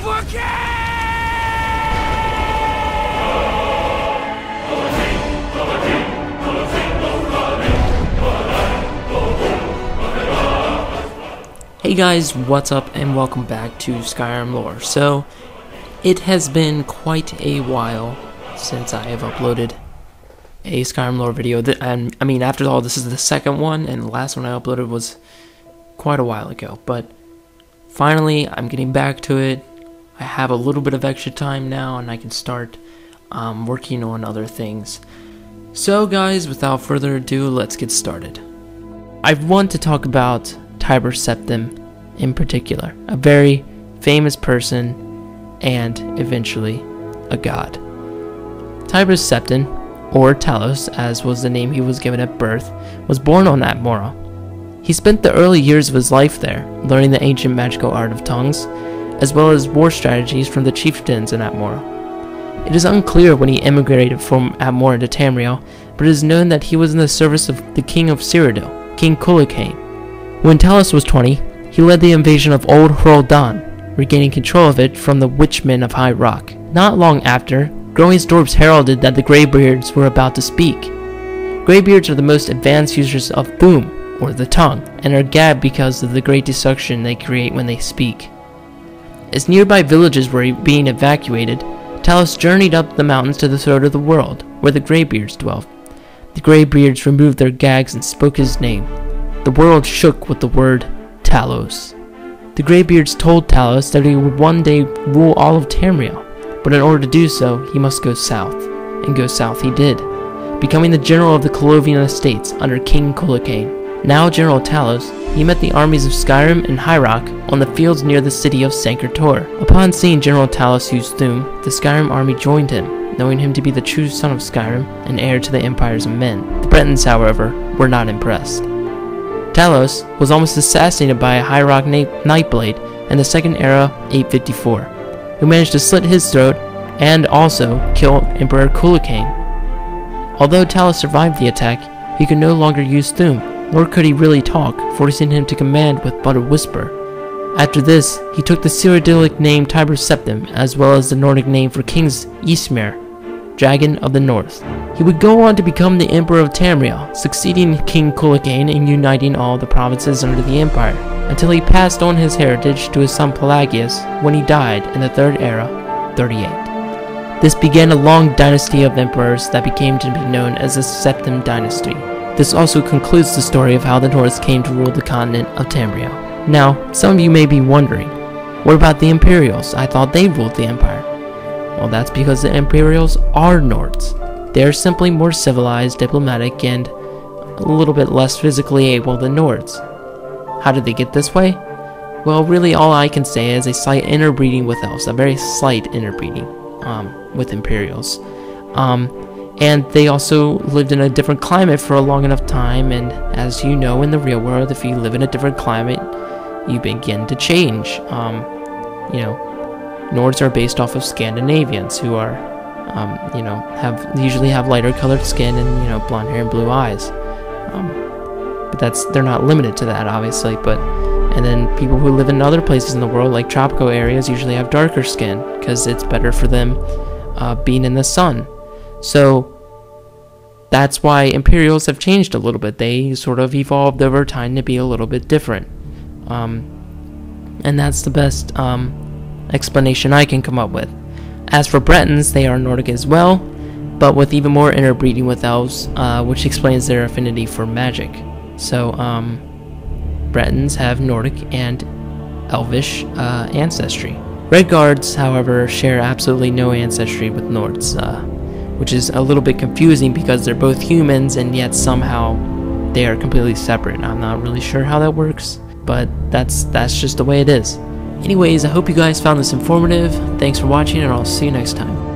Hey guys, what's up and welcome back to Skyrim lore. So, it has been quite a while since I have uploaded a Skyrim lore video. I mean, after all, this is the second one, and the last one I uploaded was quite a while ago. But finally, I'm getting back to it. I have a little bit of extra time now, and I can start working on other things. So guys, without further ado, let's get started. I want to talk about Tiber Septim in particular, a very famous person and eventually a god. Tiber Septim, or Talos as was the name he was given at birth, was born on Atmora. He spent the early years of his life there, learning the ancient magical art of tongues, as well as war strategies from the chieftains in Atmora. It is unclear when he immigrated from Atmora to Tamriel, but it is known that he was in the service of the king of Cyrodiil, King Cuchulainn. When Talos was 20, he led the invasion of Old Hroldan, regaining control of it from the Witchmen of High Rock. Not long after, growing dwarves heralded that the Greybeards were about to speak. Greybeards are the most advanced users of Thu'um, or the tongue, and are gagged because of the great destruction they create when they speak. As nearby villages were being evacuated, Talos journeyed up the mountains to the throat of the world, where the Greybeards dwelt. The Greybeards removed their gags and spoke his name. The world shook with the word Talos. The Greybeards told Talos that he would one day rule all of Tamriel, but in order to do so, he must go south. And go south he did, becoming the general of the Colovian estates under King Cuchulainn. Now General Talos, he met the armies of Skyrim and High Rock on the fields near the city of Sancre Tor. Upon seeing General Talos use Thu'um, the Skyrim army joined him, knowing him to be the true son of Skyrim and heir to the empires of men. The Bretons, however, were not impressed. Talos was almost assassinated by a High Rock Nightblade in the Second Era 854, who managed to slit his throat and also kill Emperor Cuchulainn. Although Talos survived the attack, he could no longer use Thu'um, nor could he really talk, forcing him to command with but a whisper. After this, he took the Cyrodiilic name Tiber Septim, as well as the Nordic name for King's Ysmir, Dragon of the North. He would go on to become the Emperor of Tamriel, succeeding King Cuchulainn and uniting all the provinces under the empire, until he passed on his heritage to his son Pelagius when he died in the Third Era, 38. This began a long dynasty of emperors that became to be known as the Septim Dynasty. This also concludes the story of how the Nords came to rule the continent of Tamriel. Now, some of you may be wondering, what about the Imperials? I thought they ruled the empire. Well, that's because the Imperials are Nords. They are simply more civilized, diplomatic, and a little bit less physically able than Nords. How did they get this way? Well, really all I can say is a slight interbreeding with elves, a very slight interbreeding with Imperials. And they also lived in a different climate for a long enough time, and as you know in the real world, if you live in a different climate, you begin to change. Nords are based off of Scandinavians, who are, usually have lighter colored skin and, blonde hair and blue eyes. But they're not limited to that, obviously. And then people who live in other places in the world, like tropical areas, usually have darker skin, because it's better for them being in the sun. So that's why Imperials have changed a little bit. They sort of evolved over time to be a little bit different. And that's the best explanation I can come up with. As for Bretons, they are Nordic as well, but with even more interbreeding with elves, which explains their affinity for magic. So, Bretons have Nordic and Elvish ancestry. Red Guards, however, share absolutely no ancestry with Nords, which is a little bit confusing because they're both humans and yet somehow they are completely separate. I'm not really sure how that works, but that's just the way it is. Anyways, I hope you guys found this informative. Thanks for watching, and I'll see you next time.